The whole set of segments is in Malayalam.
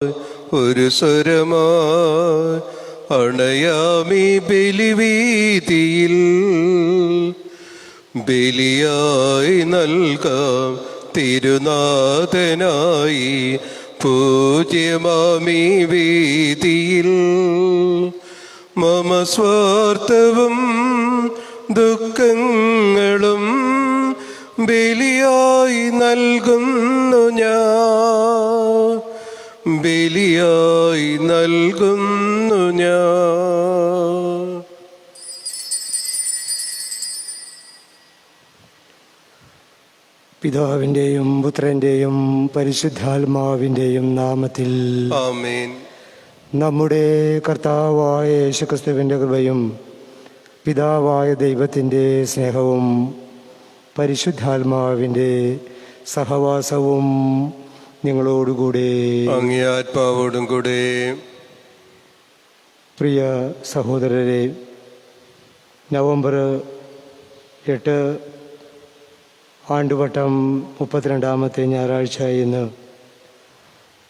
ഒരു സ്വരമായി അണയാമി ബലിവീതിയിൽ, ബലിയായി നൽകാം തിരുനാഥനായി പൂജ്യമാമി വീതിയിൽ. മമ സ്വാർത്ഥവും ദുഃഖങ്ങളും ബലിയായി നൽകുന്നു ഞാൻ, ബലിയായി നൽകുന്നു ഞാൻ. പിതാവിൻ്റെയും പുത്രൻ്റെയും പരിശുദ്ധാത്മാവിൻ്റെയും നാമത്തിൽ ആമേൻ. നമ്മുടെ കർത്താവായ യേശുക്രിസ്തുവിൻ്റെ കൃപയും പിതാവായ ദൈവത്തിൻ്റെ സ്നേഹവും പരിശുദ്ധാത്മാവിൻ്റെ സഹവാസവും നിങ്ങളോടുകൂടെ അങ്ങേ ആത്മാവോടും കൂടെ. പ്രിയ സഹോദരരെ, നവംബർ 8 ആണ്ടുവട്ടം 32ാമത്തെ ഞായറാഴ്ച ഇന്ന്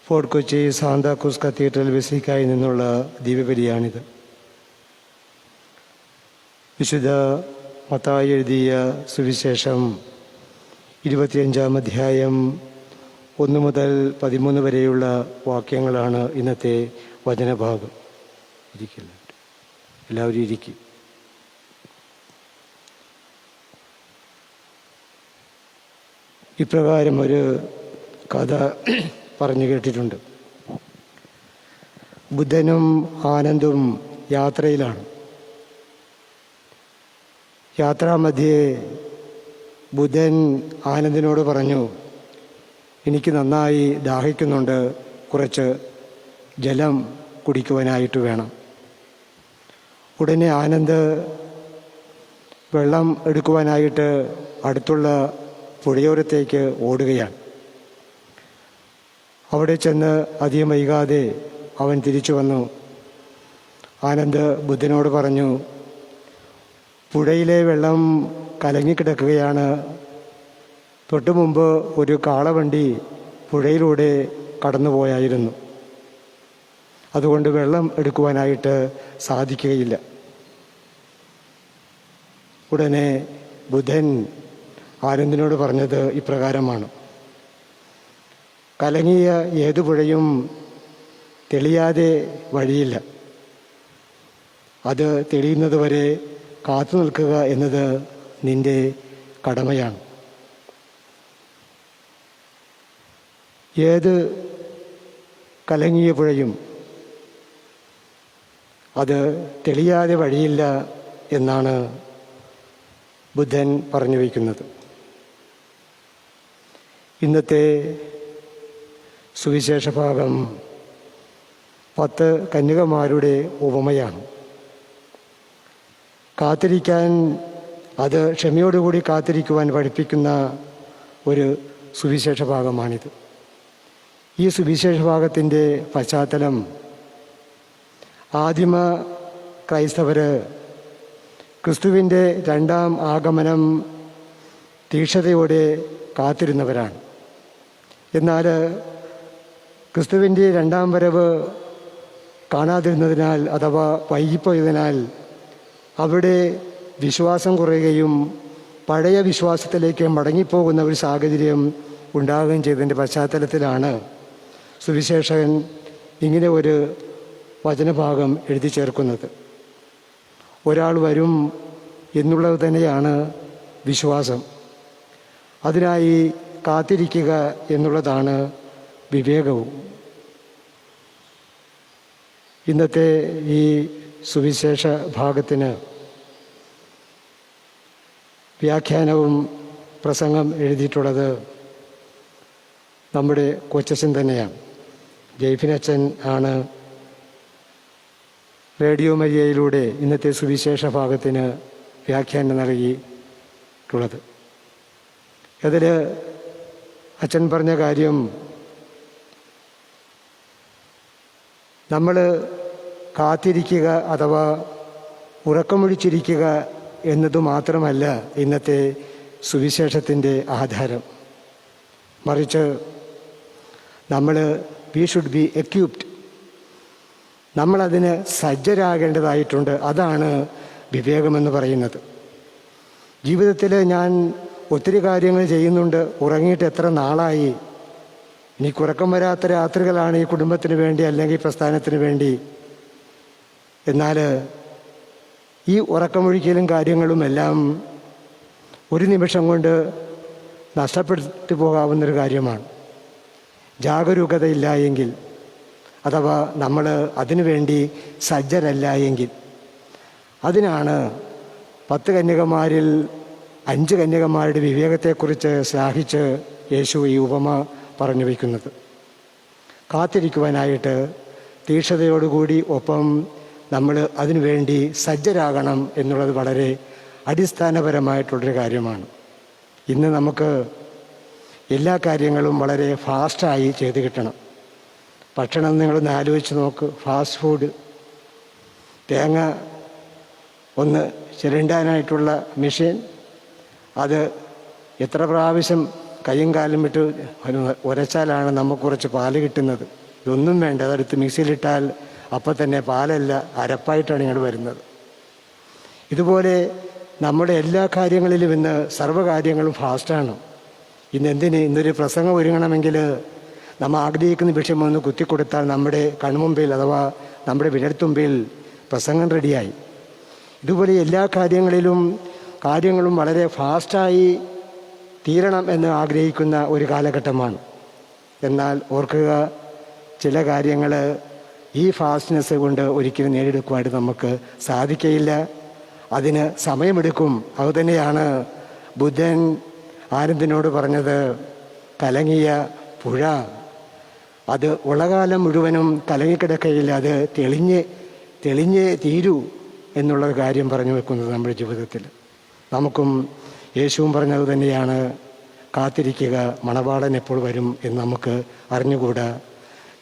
ഫോർട്ട് കൊച്ചി സാന്താക്രൂസ് കത്തീഡ്രൽ ബസിലിക്കയിൽ നിന്നുള്ള ദിവ്യബലിയാണിത്. വിശുദ്ധ മത്തായി എഴുതിയ സുവിശേഷം 25-ാം അധ്യായം 1 മുതൽ 13 വരെയുള്ള വാക്യങ്ങളാണ് ഇന്നത്തെ വചനഭാഗം. ഇരിക്കില്ല, എല്ലാവരും ഇരിക്കും. ഇപ്രകാരം ഒരു കഥ പറഞ്ഞു കേട്ടിട്ടുണ്ട്. ബുദ്ധനും ആനന്ദും യാത്രയിലാണ്. യാത്രാമധ്യേ ബുദ്ധൻ ആനന്ദിനോട് പറഞ്ഞു, എനിക്ക് നന്നായി ദാഹിക്കുന്നുണ്ട്, കുറച്ച് ജലം കുടിക്കുവാനായിട്ട് വേണം. ഉടനെ ആനന്ദ് വെള്ളം എടുക്കുവാനായിട്ട് അടുത്തുള്ള പുഴയോരത്തേക്ക് ഓടുകയാണ്. അവിടെ ചെന്ന് അധികം വൈകാതെ അവൻ തിരിച്ചു വന്നു. ആനന്ദ് ബുദ്ധനോട് പറഞ്ഞു, പുഴയിലെ വെള്ളം കലങ്ങിക്കിടക്കുകയാണ്. തൊട്ടു മുമ്പ് ഒരു കാളവണ്ടി പുഴയിലൂടെ കടന്നുപോയായിരുന്നു. അതുകൊണ്ട് വെള്ളം എടുക്കുവാനായിട്ട് സാധിക്കുകയില്ല. ഉടനെ ബുദ്ധൻ ആനന്ദിനോട് പറഞ്ഞത് ഇപ്രകാരമാണ്: കലങ്ങിയ ഏതു പുഴയും തെളിയാതെ വഴിയില്ല. അത് തെളിയുന്നതുവരെ കാത്തു നിൽക്കുക എന്നത് നിന്റെ കടമയാണ്. ഏത് കലങ്ങിയ പുഴയും അത് തെളിയാതെ വഴിയില്ല എന്നാണ് ബുദ്ധൻ പറഞ്ഞു വയ്ക്കുന്നത്. ഇന്നത്തെ സുവിശേഷ ഭാഗം 10 കന്യകമാരുടെ ഉപമയാണ്. കാത്തിരിക്കാൻ, അത് ക്ഷമയോടുകൂടി കാത്തിരിക്കുവാൻ പഠിപ്പിക്കുന്ന ഒരു സുവിശേഷ ഭാഗമാണിത്. ഈ സുവിശേഷ ഭാഗത്തിൻ്റെ പശ്ചാത്തലം, ആദിമ ക്രൈസ്തവർ ക്രിസ്തുവിൻ്റെ 2ാം ആഗമനം തീക്ഷണതയോടെ കാത്തിരുന്നവരാണ്. എന്നാൽ ക്രിസ്തുവിൻ്റെ 2ാം വരവ് കാണാതിരുന്നതിനാൽ, അഥവാ വൈകിപ്പോയതിനാൽ അവിടെ വിശ്വാസം കുറയുകയും പഴയ വിശ്വാസത്തിലേക്ക് മടങ്ങിപ്പോകുന്ന ഒരു സാഹചര്യം ഉണ്ടാകുകയും ചെയ്തതിൻ്റെ പശ്ചാത്തലത്തിലാണ് സുവിശേഷകൻ ഇങ്ങനെ ഒരു വചനഭാഗം എഴുതി ചേർക്കുന്നത്. ഒരാൾ വരും എന്നുള്ളത് തന്നെയാണ് വിശ്വാസം. അതിനായി കാത്തിരിക്കുക എന്നുള്ളതാണ് വിവേകവും. ഇന്നത്തെ ഈ സുവിശേഷ ഭാഗത്തിന് വ്യാഖ്യാനവും പ്രസംഗം എഴുതിയിട്ടുള്ളത് നമ്മുടെ കൊച്ചച്ഛൻ തന്നെയാണ്. ജയ്ഫിനച്ഛൻ ആണ് റേഡിയോ മരിയയിലൂടെ ഇന്നത്തെ സുവിശേഷ ഭാഗത്തിന് വ്യാഖ്യാനം നൽകിയിട്ടുള്ളത്. അതിൽ അച്ഛൻ പറഞ്ഞ കാര്യം, നമ്മൾ കാത്തിരിക്കുക അഥവാ ഉറക്കമൊഴിച്ചിരിക്കുക എന്നതു മാത്രമല്ല ഇന്നത്തെ സുവിശേഷത്തിൻ്റെ ആധാരം. മറിച്ച് നമ്മൾ വി ഷുഡ് ബി എക്യൂപ്ഡ്. നമ്മളതിന് സജ്ജരാകേണ്ടതായിട്ടുണ്ട്. അതാണ് വിവേകമെന്ന് പറയുന്നത്. ജീവിതത്തിൽ ഞാൻ ഒത്തിരി കാര്യങ്ങൾ ചെയ്യുന്നുണ്ട്. ഉറങ്ങിയിട്ട് എത്ര നാളായി. എനിക്ക് ഉറക്കം വരാത്ത രാത്രികളാണ് ഈ കുടുംബത്തിന് വേണ്ടി അല്ലെങ്കിൽ പ്രസ്ഥാനത്തിന് വേണ്ടി. എന്നാൽ ഈ ഉറക്കമൊഴിക്കലും കാര്യങ്ങളും എല്ലാം ഒരു നിമിഷം കൊണ്ട് നഷ്ടപ്പെട്ടു പോകാവുന്നൊരു കാര്യമാണ്. ജാഗരൂകതയില്ല എങ്കിൽ, അഥവാ നമ്മൾ അതിനുവേണ്ടി സജ്ജരല്ല എങ്കിൽ. അതിനാണ് 10 കന്യകമാരിൽ 5 കന്യകമാരുടെ വിവേകത്തെക്കുറിച്ച് ശ്ലാഘിച്ച് യേശു ഈ ഉപമ പറഞ്ഞു വയ്ക്കുന്നത്. കാത്തിരിക്കുവാനായിട്ട് തീക്ഷണതയോടുകൂടി ഒപ്പം നമ്മൾ അതിനുവേണ്ടി സജ്ജരാകണം എന്നുള്ളത് വളരെ അടിസ്ഥാനപരമായിട്ടുള്ളൊരു കാര്യമാണ്. ഇന്ന് നമുക്ക് എല്ലാ കാര്യങ്ങളും വളരെ ഫാസ്റ്റായി ചെയ്ത് കിട്ടണം. ഭക്ഷണം നിങ്ങളൊന്ന് ആലോചിച്ച് നോക്ക്. ഫാസ്റ്റ് ഫുഡ്, തേങ്ങ ഒന്ന് ചിരണ്ടാനായിട്ടുള്ള മെഷീൻ, അത് എത്ര പ്രാവശ്യം കൈയും കാലും വിട്ട് ഉരച്ചാലാണ് നമുക്ക് കുറച്ച് പാല് കിട്ടുന്നത്. ഇതൊന്നും വേണ്ട, അതെടുത്ത് മിക്സിയിലിട്ടാൽ അപ്പം തന്നെ പാലല്ല, അരപ്പായിട്ടാണ് ഇങ്ങോട്ട് വരുന്നത്. ഇതുപോലെ നമ്മുടെ എല്ലാ കാര്യങ്ങളിലും ഇന്ന് സർവ്വകാര്യങ്ങളും ഫാസ്റ്റാണ്. ഇന്നൊരു പ്രസംഗം ഒരുങ്ങണമെങ്കിൽ നമ്മൾ ആഗ്രഹിക്കുന്ന വിഷയം ഒന്ന് കുത്തിക്കൊടുത്താൽ നമ്മുടെ കൺമുമ്പിൽ അഥവാ നമ്മുടെ വിരൽത്തുമ്പിൽ പ്രസംഗം റെഡിയായി. ഇതുപോലെ എല്ലാ കാര്യങ്ങളും വളരെ ഫാസ്റ്റായി തീരണം എന്ന് ആഗ്രഹിക്കുന്ന ഒരു കാലഘട്ടമാണ്. എന്നാൽ ഓർക്കുക, ചില കാര്യങ്ങൾ ഈ ഫാസ്റ്റ്നെസ് കൊണ്ട് ഒരിക്കലും നേടിയെടുക്കുവാനായിട്ട് നമുക്ക് സാധിക്കയില്ല. അതിന് സമയമെടുക്കും. അതുതന്നെയാണ് ബുദ്ധൻ ആനന്ദിനോട് പറഞ്ഞത്, കലങ്ങിയ പുഴ അത് ഉള്ളകാലം മുഴുവനും കലങ്ങിക്കിടക്കയില്ല, അത് തെളിഞ്ഞ് തീരൂ എന്നുള്ള കാര്യം പറഞ്ഞു വെക്കുന്നത് നമ്മുടെ ജീവിതത്തിൽ. നമുക്കും യേശുവും പറഞ്ഞത് തന്നെയാണ്, കാത്തിരിക്കുക, മണവാളൻ എപ്പോൾ വരും എന്ന് നമുക്ക് അറിഞ്ഞുകൂടാ.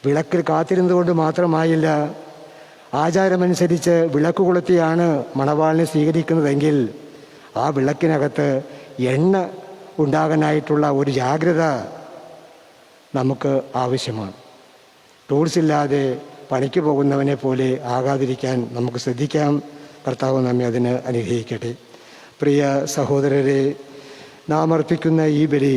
വിളക്കിൽ കാത്തിരുന്നുകൊണ്ട് മാത്രമായില്ല, ആചാരമനുസരിച്ച് വിളക്ക് കൊളുത്തിയാണ് മണവാളിനെ സ്വീകരിക്കുന്നതെങ്കിൽ ആ വിളക്കിനകത്ത് എണ്ണ ഉണ്ടാകാനായിട്ടുള്ള ഒരു ജാഗ്രത നമുക്ക് ആവശ്യമാണ്. ടൂൾസ് ഇല്ലാതെ പണിക്ക് പോകുന്നവനെ പോലെ ആകാതിരിക്കാൻ നമുക്ക് ശ്രദ്ധിക്കാം. കർത്താവ് നമ്മെ അതിന് അനുഗ്രഹിക്കട്ടെ. പ്രിയ സഹോദരരെ, നാം അർപ്പിക്കുന്ന ഈ ബലി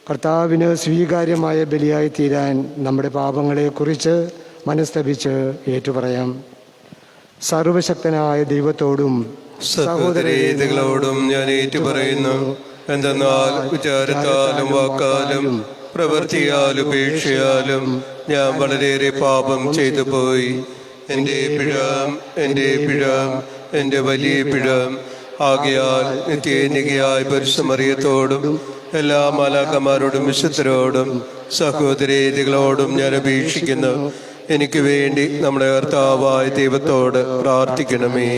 കർത്താവിന് സ്വീകാര്യമായ ബലിയായി തീരാൻ നമ്മുടെ പാപങ്ങളെക്കുറിച്ച് മനസ്തപിച്ച് ഏറ്റുപറയാം. സർവശക്തനായ ദൈവത്തോടും സഹോദരങ്ങളോടും ഞാൻ ഏറ്റുപറയുന്നു. എന്തെന്നാൽ വിചാരത്താലും വാക്കാലും പ്രവൃത്തിയാലും ഉപേക്ഷയാലും ഞാൻ വളരെയേറെ പാപം ചെയ്തു പോയി. എൻ്റെ വലിയ പിഴ. ആകയാൽ നിത്യനികയായ പരിശുദ്ധമറിയത്തോടും എല്ലാ മാലാഖമാരോടും വിശുദ്ധരോടും സഹോദരീകളോടും ഞാൻ അപേക്ഷിക്കുന്നു, എനിക്ക് വേണ്ടി നമ്മുടെ കർത്താവായ ദൈവത്തോട് പ്രാർത്ഥിക്കണമേ.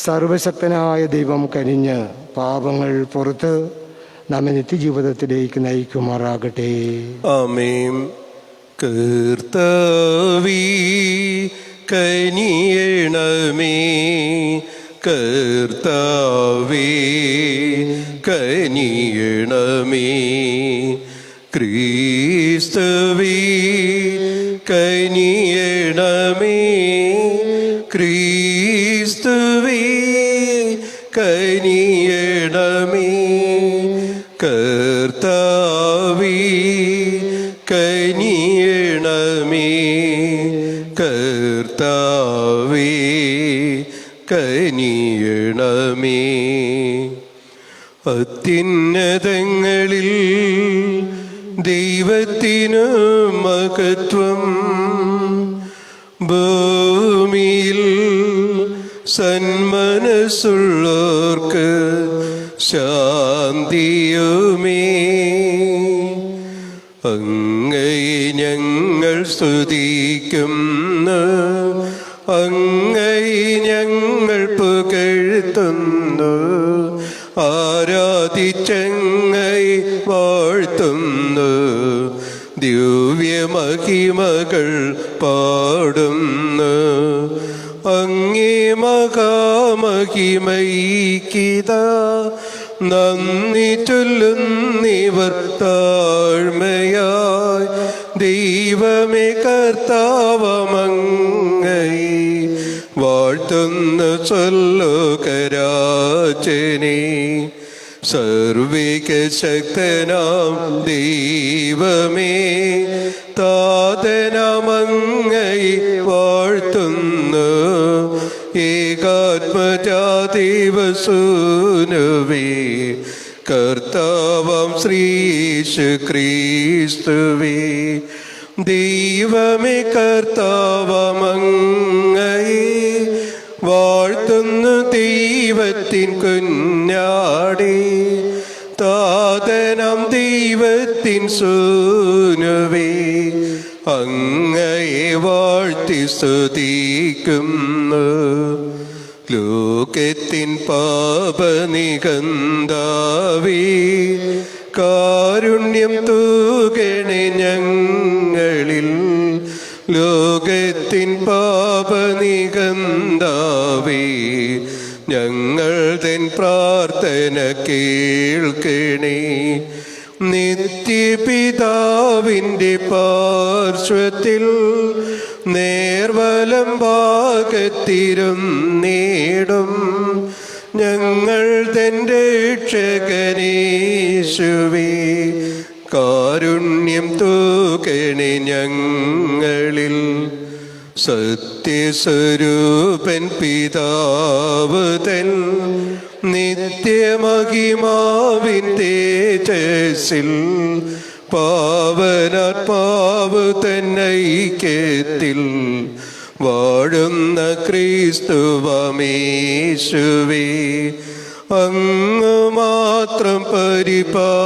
സർവശക്തനായ ദൈവം കനിഞ്ഞ് പാപങ്ങൾ പുറത്ത് നമ്മെ നിത്യജീവിതത്തിലേക്ക് നയിക്കുമാറാകട്ടെ. ആമേൻ. കർത്താവേ കനിയണമേ, കർത്താവേ കനിയണമേ, ക്രിസ്തുവേ കനിയണമേ, ക്രിസ്തുവേ കനിയണമേ, കർത്താവേ കനിയണമേ, കർത്താവേ കനിയണമേ. അത്യുന്നതങ്ങളിൽ ദൈവത്തിനു മഹത്വം, ഭൂമിയിൽ സന്മനസ്സുള്ളോർക്ക് ശാന്തിയുമേ. അങ്ങയെ ഞങ്ങൾ സ്തുതിക്കുന്നു, അങ്ങയെ ഞങ്ങൾ പുകഴ്ത്തുന്നു, ആരാധിച്ചങ്ങയെ വാഴ്ത്തുന്നു, ദിവ്യമഹിമകൾ പാടുന്നു. അങ്ങേ മഹാമഹിമൈക്കിതാ നന്ദി ചൊല്ലുന്നിവർ താഴ്മയായി ദൈവ ദൈവമേ കർത്താവമങ്ങൈ വാഴ്ത്തുന്നു ചൊല്ലുകരാജനെ. സർവിക ശക്തനാം ദൈവമേ താതനമങ്ങൈ വാഴ്ത്തുന്നു. ഏകാത്മജാതിവസൂനുവേ കർത്താവം ശ്രീയേശു ക്രിസ്തുവേ. ദൈവമേ കർത്താവമങ്ങൈ വാഴ്ത്തുന്നു ദൈവത്തിൻ കുഞ്ഞാടി. താതനം ദൈവത്തിൻ സൂനുവേ അങ്ങയെ വാഴ്ത്തി സ്തുതിക്കുന്നു. ലോകത്തിൻ പാപനികന്താവേ കാരുണ്യം തൂകണേ ഞങ്ങളിൽ. ലോകത്തിൻ പാപനികന്താവേ ഞങ്ങൾ തൻ പ്രാർത്ഥന കേൾക്കണേ. നിത്യപിതാവിൻ്റെ പാർശ്വത്തിൽ നേർവലം ഭാഗത്തിരുന്നേടും ഞങ്ങൾ തൻ രക്ഷകനേശുവേ കാരുണ്യം തൂകണേ ഞങ്ങളിൽ. സത്യസ്വരൂപൻ പിതാവ് തൻ നിത്യമഹിമാവിൻ തേജസ്സിൽ പാവനാത്മാവ് തൻ ഐക്യത്തിൽ വാഴുന്ന ക്രിസ്തുവമേശുവേ അങ്ങ് മാത്രം പരിപാവനൻ.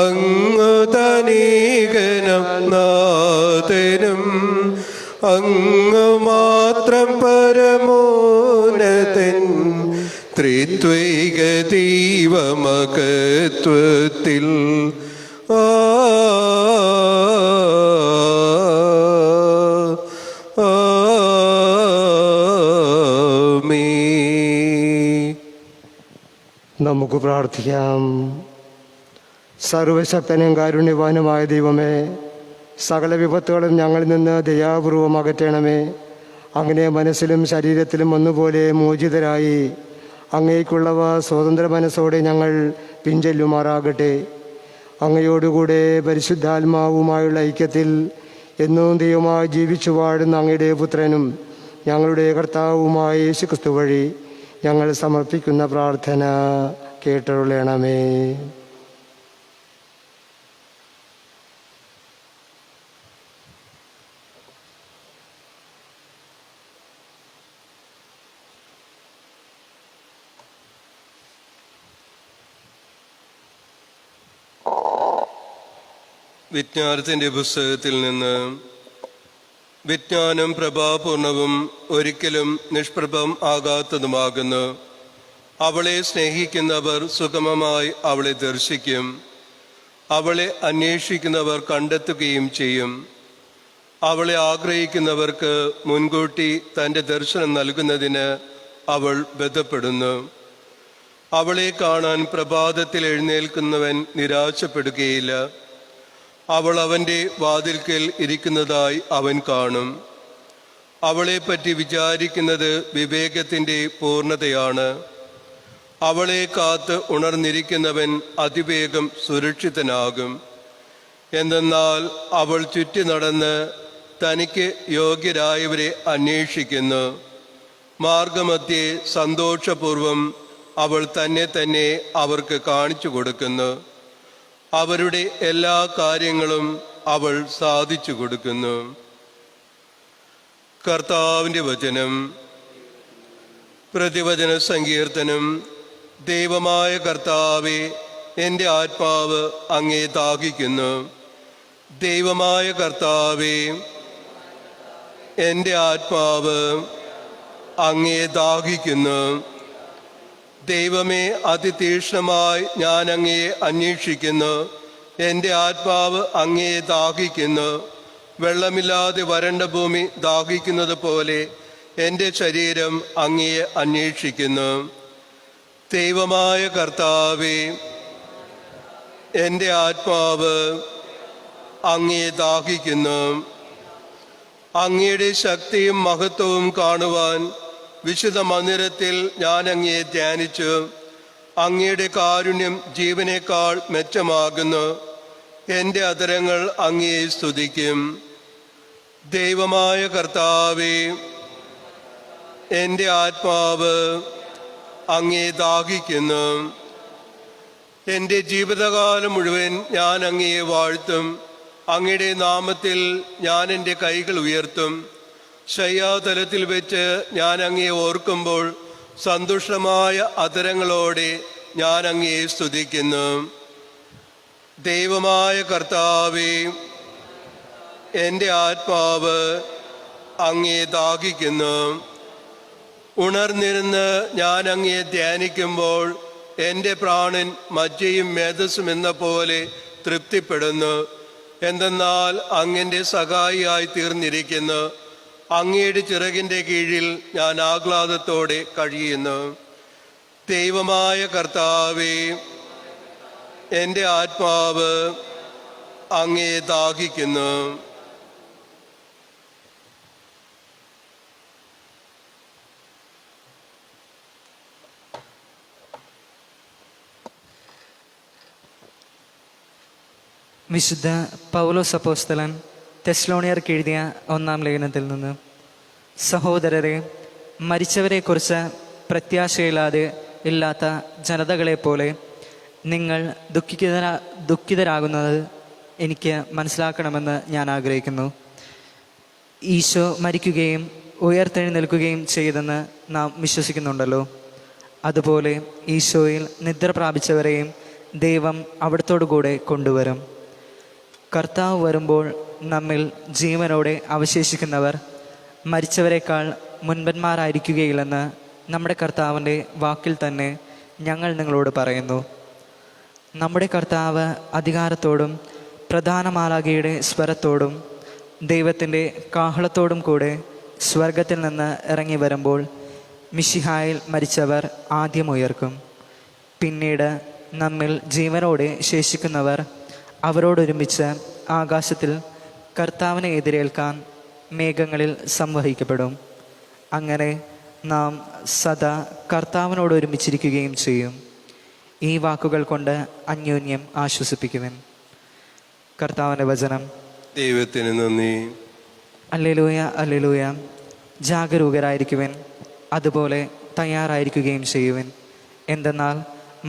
അങ്ങ് തനേകനം നാഥനും. അങ്ങ് മാത്രം പരമോന്നതൻ. ത്രിത്വൈക ദൈവമഹത്വത്തിൽ നമുക്ക് പ്രാർത്ഥിക്കാം. സർവശക്തനും കാരുണ്യവാനുമായ ദൈവമേ, സകല വിപത്തുകളും ഞങ്ങളിൽ നിന്ന് ദയാപൂർവം അകറ്റണമേ. അങ്ങനെ മനസ്സിലും ശരീരത്തിലും ഒന്നുപോലെ മോചിതരായി അങ്ങേക്കുള്ളവ സ്വതന്ത്ര മനസ്സോടെ ഞങ്ങൾ പിഞ്ചെല്ലുമാറാകട്ടെ. അങ്ങയോടുകൂടെ പരിശുദ്ധാത്മാവുമായുള്ള ഐക്യത്തിൽ എന്നും ദൈവമായി ജീവിച്ചു വാഴുന്ന അങ്ങയുടെ പുത്രനും ഞങ്ങളുടെ കർത്താവുമായ യേശുക്രിസ്തു വഴി ഞങ്ങൾ സമർപ്പിക്കുന്ന പ്രാർത്ഥന കേട്ടരുളണമേ. വിജ്ഞാനത്തിൻ്റെ പുസ്തകത്തിൽ നിന്ന് വിജ്ഞാനം പ്രഭാപൂർണവും ഒരിക്കലും നിഷ്പ്രഭം ആകാത്തതുമാകുന്നു. അവളെ സ്നേഹിക്കുന്നവർ സുഗമമായി അവളെ ദർശിക്കും. അവളെ അന്വേഷിക്കുന്നവർ കണ്ടെത്തുകയും ചെയ്യും. അവളെ ആഗ്രഹിക്കുന്നവർക്ക് മുൻകൂട്ടി തൻ്റെ ദർശനം നൽകുന്നതിന് അവൾ ബന്ധപ്പെടുന്നു. അവളെ കാണാൻ പ്രഭാതത്തിൽ എഴുന്നേൽക്കുന്നവൻ നിരാശപ്പെടുകയില്ല. അവൾ അവൻ്റെ വാതിൽക്കൽ ഇരിക്കുന്നതായി അവൻ കാണും. അവളെപ്പറ്റി വിചാരിക്കുന്നത് വിവേകത്തിൻ്റെ പൂർണ്ണതയാണ്. അവളെ കാത്ത് ഉണർന്നിരിക്കുന്നവൻ അതിവേഗം സുരക്ഷിതനാകും. എന്തെന്നാൽ അവൾ ചുറ്റി നടന്ന് തനിക്ക് യോഗ്യരായവരെ അന്വേഷിക്കുന്നു. മാർഗമധ്യേ സന്തോഷപൂർവം അവൾ തന്നെ അവർക്ക് കാണിച്ചു കൊടുക്കുന്നു. അവരുടെ എല്ലാ കാര്യങ്ങളും അവൾ സാധിച്ചു കൊടുക്കുന്നു. കർത്താവിൻ്റെ വചനം. പ്രതിവചന സങ്കീർത്തനം. ദൈവമായ കർത്താവേ, എൻ്റെ ആത്മാവ് അങ്ങേ ദാഹിക്കുന്നു. ദൈവമായ കർത്താവേ, എൻ്റെ ആത്മാവ് അങ്ങേ ദാഹിക്കുന്നു. ദൈവമേ, അതിതീക്ഷ്ണമായി ഞാൻ അങ്ങയെ അന്വേഷിക്കുന്നു. എൻ്റെ ആത്മാവ് അങ്ങയെ ദാഹിക്കുന്നു. വെള്ളമില്ലാതെ വരണ്ട ഭൂമി ദാഹിക്കുന്നത് പോലെ എൻ്റെ ശരീരം അങ്ങയെ അന്വേഷിക്കുന്നു. ദൈവമായ കർത്താവേ, എൻ്റെ ആത്മാവ് അങ്ങയെ ദാഹിക്കുന്നു. അങ്ങയുടെ ശക്തിയും മഹത്വവും കാണുവാൻ വിശുദ്ധ മന്ദിരത്തിൽ ഞാൻ അങ്ങയെ ധ്യാനിച്ചു. അങ്ങയുടെ കാരുണ്യം ജീവനേക്കാൾ മെച്ചമാകുന്നു. എൻ്റെ അധരങ്ങൾ അങ്ങയെ സ്തുതിക്കും. ദൈവമായ കർത്താവേ, എൻ്റെ ആത്മാവ് അങ്ങയെ ദാഹിക്കുന്നു. എൻ്റെ ജീവിതകാലം മുഴുവൻ ഞാൻ അങ്ങയെ വാഴ്ത്തും. അങ്ങയുടെ നാമത്തിൽ ഞാൻ എൻ്റെ കൈകൾ ഉയർത്തും. ശയ്യാതലത്തിൽ വെച്ച് ഞാൻ അങ്ങയെ ഓർക്കുമ്പോൾ സന്തുഷ്ടമായ അധരങ്ങളോടെ ഞാൻ അങ്ങയെ സ്തുതിക്കുന്നു. ദൈവമായ കർത്താവേ, എൻ്റെ ആത്മാവ് അങ്ങയെ ദാഹിക്കുന്നു. ഉണർന്നിരുന്ന് ഞാൻ അങ്ങയെ ധ്യാനിക്കുമ്പോൾ എൻ്റെ പ്രാണൻ മജ്ജയും മേധസ്സും എന്ന പോലെ തൃപ്തിപ്പെടുന്നു. എന്തെന്നാൽ അങ്ങൻ്റെ സഹായിയായി തീർന്നിരിക്കുന്നു. അങ്ങയുടെ ചിറകിൻ്റെ കീഴിൽ ഞാൻ ആഹ്ലാദത്തോടെ കഴിയുന്നു. ദൈവമായ കർത്താവേ, എൻ്റെ ആത്മാവ് അങ്ങയെ ദാഹിക്കുന്നു. വിശുദ്ധ പൗലോസ് അപ്പോസ്തലൻ തെസ്സലോനിയർക്ക് എഴുതിയ 1-ാം ലേഖനത്തിൽ നിന്ന്: സഹോദരരെ, മരിച്ചവരെക്കുറിച്ച് പ്രത്യാശയില്ലാതെ ഇല്ലാത്ത ജനതകളെപ്പോലെ നിങ്ങൾ ദുഃഖിതരാകുന്നത് എനിക്ക് മനസ്സിലാക്കണമെന്ന് ഞാൻ ആഗ്രഹിക്കുന്നു. ഈശോ മരിക്കുകയും ഉയർത്തെഴുന്നേൽക്കുകയും ചെയ്തെന്ന് നാം വിശ്വസിക്കുന്നുണ്ടല്ലോ. അതുപോലെ ഈശോയിൽ നിദ്ര പ്രാപിച്ചവരെയും ദൈവം അവിടത്തോടു കൂടെ കൊണ്ടുവരും. കർത്താവ് വരുമ്പോൾ നമ്മിൽ ജീവനോടെ അവശേഷിക്കുന്നവർ മരിച്ചവരെക്കാൾ മുൻപന്മാരായിരിക്കുകയില്ലെന്ന് നമ്മുടെ കർത്താവിൻ്റെ വാക്കിൽ തന്നെ ഞങ്ങൾ നിങ്ങളോട് പറയുന്നു. നമ്മുടെ കർത്താവ് അധികാരത്തോടും പ്രധാന മാലാഖയുടെ സ്വരത്തോടും ദൈവത്തിൻ്റെ കാഹളത്തോടും കൂടെ സ്വർഗത്തിൽ നിന്ന് ഇറങ്ങി വരുമ്പോൾ മിശിഹായിൽ മരിച്ചവർ ആദ്യം ഉയർക്കും. പിന്നീട് നമ്മിൽ ജീവനോടെ ശേഷിക്കുന്നവർ അവരോടൊരുമിച്ച് ആകാശത്തിൽ കർത്താവിനെ എതിരേൽക്കാൻ മേഘങ്ങളിൽ സംവഹിക്കപ്പെടും. അങ്ങനെ നാം സദാ കർത്താവിനോട് ഒരുമിച്ചിരിക്കുകയും ചെയ്യും. ഈ വാക്കുകൾ കൊണ്ട് അന്യോന്യം ആശ്വസിപ്പിക്കുവിൻ. കർത്താവിൻ്റെ വചനം. ദൈവത്തിന് നന്ദി. Hallelujah, hallelujah. ജാഗരൂകരായിരിക്കുവിൻ, അതുപോലെ തയ്യാറായിരിക്കുകയും ചെയ്യുവിൻ. എന്തെന്നാൽ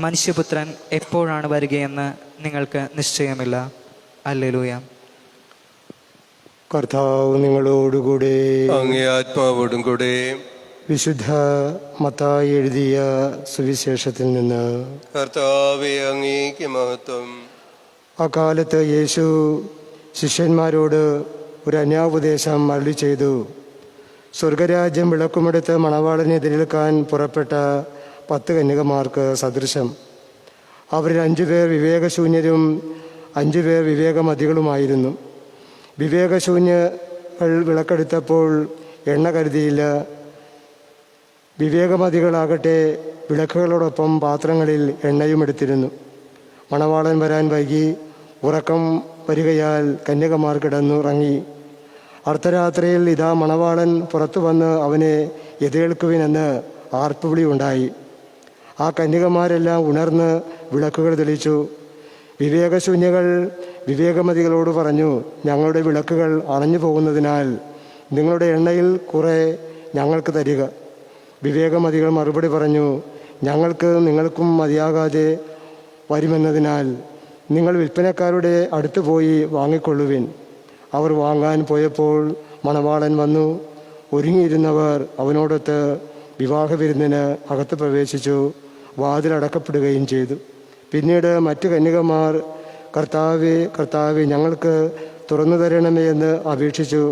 മനുഷ്യപുത്രൻ എപ്പോഴാണ് വരികയെന്ന് നിങ്ങൾക്ക് നിശ്ചയമില്ല. ഹല്ലേലൂയ. കർത്താവ് നിങ്ങളോടുകൂടെ. അങ്ങേ ആത്മാവോടും കൂടെ. വിശുദ്ധ മത്തായി എഴുതിയ സുവിശേഷത്തിൽ നിന്ന്. കർത്താവേ, അങ്ങേക്ക് മഹത്വം. അക്കാലത്ത് യേശു ശിഷ്യന്മാരോട് ഒരു അന്യാപദേശം അരുളി ചെയ്തു. സ്വർഗരാജ്യം വിളക്കുമെടുത്ത് മണവാളനെ എതിരേൽക്കാൻ പുറപ്പെട്ട 10 കന്യകമാർക്ക് സദൃശം. അവരിൽ 5 പേർ വിവേകശൂന്യരും 5 പേർ വിവേകമതികളുമായിരുന്നു. വിവേകശൂന്യകൾ വിളക്കെടുത്തപ്പോൾ എണ്ണ കരുതിയില്ല. വിവേകമതികളാകട്ടെ വിളക്കുകളോടൊപ്പം പാത്രങ്ങളിൽ എണ്ണയും എടുത്തിരുന്നു. മണവാളൻ വരാൻ വൈകി. ഉറക്കം വരികയാൽ കന്യകമാർ കിടന്നുറങ്ങി. അർദ്ധരാത്രിയിൽ ഇതാ മണവാളൻ പുറത്തു വന്ന് അവനെ എതിരേൽക്കുവിനെന്ന് ആർപ്പുവിളി ഉണ്ടായി. ആ കന്യകമാരെല്ലാം ഉണർന്ന് വിളക്കുകൾ തെളിച്ചു. വിവേകശൂന്യകൾ വിവേകമതികളോട് പറഞ്ഞു, ഞങ്ങളുടെ വിളക്കുകൾ അണഞ്ഞു പോകുന്നതിനാൽ നിങ്ങളുടെ എണ്ണയിൽ കുറെ ഞങ്ങൾക്ക് തരിക. വിവേകമതികൾ മറുപടി പറഞ്ഞു, ഞങ്ങൾക്ക് നിങ്ങൾക്കും മതിയാകാതെ വരുമെന്നതിനാൽ നിങ്ങൾ വിൽപ്പനക്കാരുടെ അടുത്ത് പോയി വാങ്ങിക്കൊള്ളുവിൻ. അവർ വാങ്ങാൻ പോയപ്പോൾ മണവാളൻ വന്നു. ഒരുങ്ങിയിരുന്നവർ അവനോടൊത്ത് വിവാഹ വിരുന്നിന് അകത്ത് പ്രവേശിച്ചു. വാതിലടക്കപ്പെടുകയും ചെയ്തു. പിന്നീട് മറ്റു കന്യകമാർ, കർത്താവേ, കർത്താവേ, ഞങ്ങൾക്ക് തുറന്നു തരണമേ എന്ന് അപേക്ഷിച്ചു.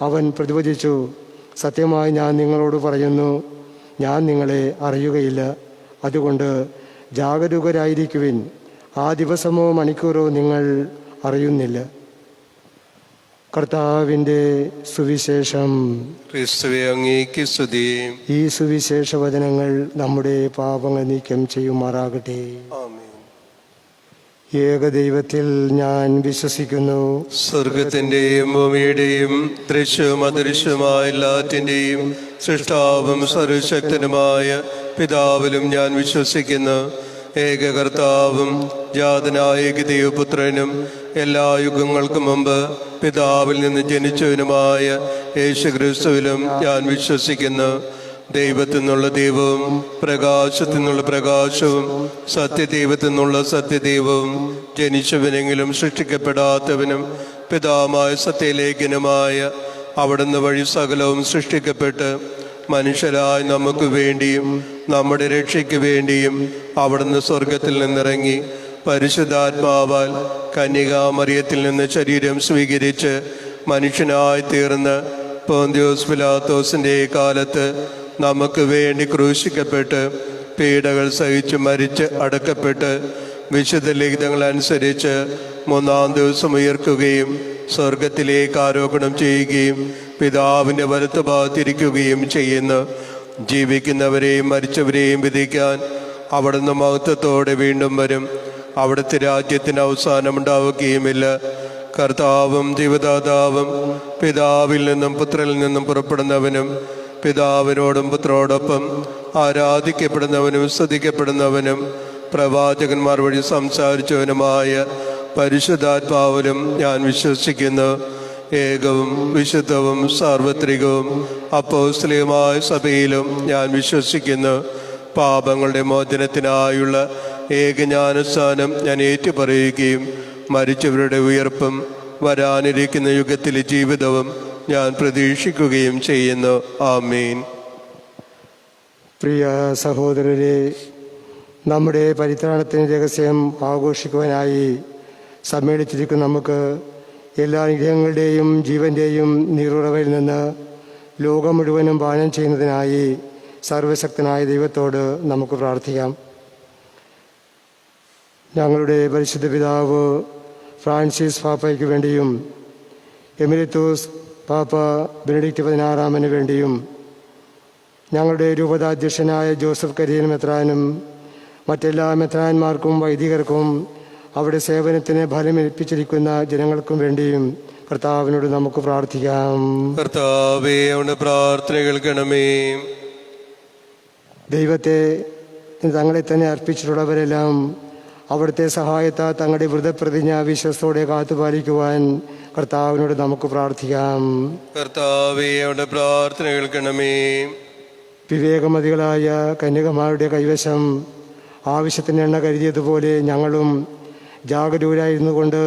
അവൻ പ്രതിവചിച്ചു, സത്യമായി ഞാൻ നിങ്ങളോട് പറയുന്നു, ഞാൻ നിങ്ങളെ അറിയുകയില്ല. അതുകൊണ്ട് ജാഗരൂകരായിരിക്കുവിൻ. ആ ദിവസമോ മണിക്കൂറോ നിങ്ങൾ അറിയുന്നില്ല. കർത്താവിൻ്റെ സുവിശേഷം. ക്രിസ്തുവേ, അങ്ങേക്ക് സ്തുതി. ഈ സുവിശേഷ വചനങ്ങൾ നമ്മുടെ പാപങ്ങൾ നീക്കം ചെയ്യുമാറാകട്ടെ. ആമേൻ. ഏകദൈവത്തിൽ ഞാൻ വിശ്വസിക്കുന്നു. സ്വർഗത്തിന്റെയും ഭൂമിയുടെയും ദൃശ്യവും അദൃശ്യവുമായ എല്ലാറ്റിന്റെയും സൃഷ്ടാവും സർവശക്തനുമായ പിതാവിലും ഞാൻ വിശ്വസിക്കുന്നു. ഏകകർത്താവും ജാതനായ ദൈവപുത്രനും എല്ലാ യുഗങ്ങൾക്കും മുമ്പ് പിതാവിൽ നിന്ന് ജനിച്ചവനുമായ യേശുക്രിസ്തുവിലും ഞാൻ വിശ്വസിക്കുന്നു. ദൈവത്തിൽ നിന്നുള്ള ദൈവവും പ്രകാശത്തിൽ നിന്നുള്ള പ്രകാശവും സത്യദൈവത്തിൽ നിന്നുള്ള സത്യദൈവവും ജനിച്ചവനെങ്കിലും സൃഷ്ടിക്കപ്പെടാത്തവനും പിതാവായ സത്യലേഖനുമായ അവിടുന്ന് വഴി സകലവും സൃഷ്ടിക്കപ്പെട്ട് മനുഷ്യരായി നമുക്ക് വേണ്ടിയും നമ്മുടെ രക്ഷയ്ക്ക് വേണ്ടിയും അവിടുന്ന് സ്വർഗത്തിൽ നിന്നിറങ്ങി പരിശുദ്ധാത്മാവാൽ കന്യകാമറിയത്തിൽ നിന്ന് ശരീരം സ്വീകരിച്ച് മനുഷ്യനായി തീർന്ന് പോന്തിയോസ് പിലാത്തോസിന്റെ കാലത്ത് നമുക്ക് വേണ്ടി ക്രൂശിക്കപ്പെട്ട് പീഡകൾ സഹിച്ച് മരിച്ച് അടക്കപ്പെട്ട് വിശുദ്ധ ലിഖിതങ്ങൾ അനുസരിച്ച് മൂന്നാം ദിവസം ഉയർക്കുകയും സ്വർഗത്തിലേക്ക് ആരോഹണം ചെയ്യുകയും പിതാവിൻ്റെ വലത്തുഭാഗത്തിരിക്കുകയും ചെയ്യുന്നു. ജീവിക്കുന്നവരെയും മരിച്ചവരെയും വിധിക്കാൻ അവിടുന്ന് മഹത്വത്തോടെ വീണ്ടും വരും. അവിടുത്തെ രാജ്യത്തിന് അവസാനമുണ്ടാവുകയുമില്ല. കർത്താവും ജീവദാതാവും പിതാവിൽ നിന്നും പുത്രനിൽ നിന്നും പുറപ്പെടുന്നവനും പിതാവിനോടും പുത്രോടൊപ്പം ആരാധിക്കപ്പെടുന്നവനും സ്തുതിക്കപ്പെടുന്നവനും പ്രവാചകന്മാർ വഴി സംസാരിച്ചവനുമായ പരിശുദ്ധാത്മാവിലും ഞാൻ വിശ്വസിക്കുന്നു. ഏകവും വിശുദ്ധവും സാർവത്രികവും അപ്പോസ്തലികമായ സഭയിലും ഞാൻ വിശ്വസിക്കുന്നു. പാപങ്ങളുടെ മോചനത്തിനായുള്ള ഏകജ്ഞാനസ്നാനം ഞാൻ ഏറ്റുപറയുകയും മരിച്ചവരുടെ ഉയർപ്പും വരാനിരിക്കുന്ന യുഗത്തിലെ ജീവിതവും ഞാൻ പ്രതീക്ഷിക്കുകയും ചെയ്യുന്നു. ആമീൻ. പ്രിയ സഹോദരരെ, നമ്മുടെ പരിത്രാണത്തിന് രഹസ്യം ആഘോഷിക്കുവാനായി സമ്മേളിച്ചിരിക്കുന്ന നമുക്ക് എല്ലാ നിഗ്രഹങ്ങളുടെയും ജീവൻ്റെയും നീറുറവയിൽ നിന്ന് ലോകം മുഴുവനും പാനം ചെയ്യുന്നതിനായി സർവശക്തനായ ദൈവത്തോട് നമുക്ക് പ്രാർത്ഥിക്കാം. ഞങ്ങളുടെ പരിശുദ്ധ പിതാവ് ഫ്രാൻസിസ് പാപ്പയ്ക്ക് വേണ്ടിയും എമിരത്തോസ് പാപ്പ ബെനഡിക്റ്റ് 16 വേണ്ടിയും ഞങ്ങളുടെ രൂപതാധ്യക്ഷനായ ജോസഫ് കരിയൻ മെത്രാനും മറ്റെല്ലാ മെത്രാന്മാർക്കും വൈദികർക്കും അവിടെ സേവനത്തിന് ഫലമേൽപ്പിച്ചിരിക്കുന്ന ജനങ്ങൾക്കും വേണ്ടിയും കർത്താവിനോട് നമുക്ക് പ്രാർത്ഥിക്കാം. കർത്താവേ, അവന്റെ പ്രാർത്ഥന കേൾക്കണമേ. ദൈവത്തെ തങ്ങളെ തന്നെ അർപ്പിച്ചിട്ടുള്ളവരെല്ലാം അവിടുത്തെ സഹായത്താൽ തങ്ങളുടെ വ്രതപ്രതിജ്ഞ വിശ്വസ്തോടെ കാത്തുപാലിക്കുവാൻ കർത്താവിനോട് നമുക്ക് പ്രാർത്ഥിക്കാം. കർത്താവേ, അവന്റെ പ്രാർത്ഥന കേൾക്കണമേ. വിവേകമതികളായ കന്യകമാരുടെ കൈവശം ആവശ്യത്തിന് എണ്ണ കരുതിയതുപോലെ ഞങ്ങളും ജാഗരൂകരായിരുന്നു കൊണ്ട്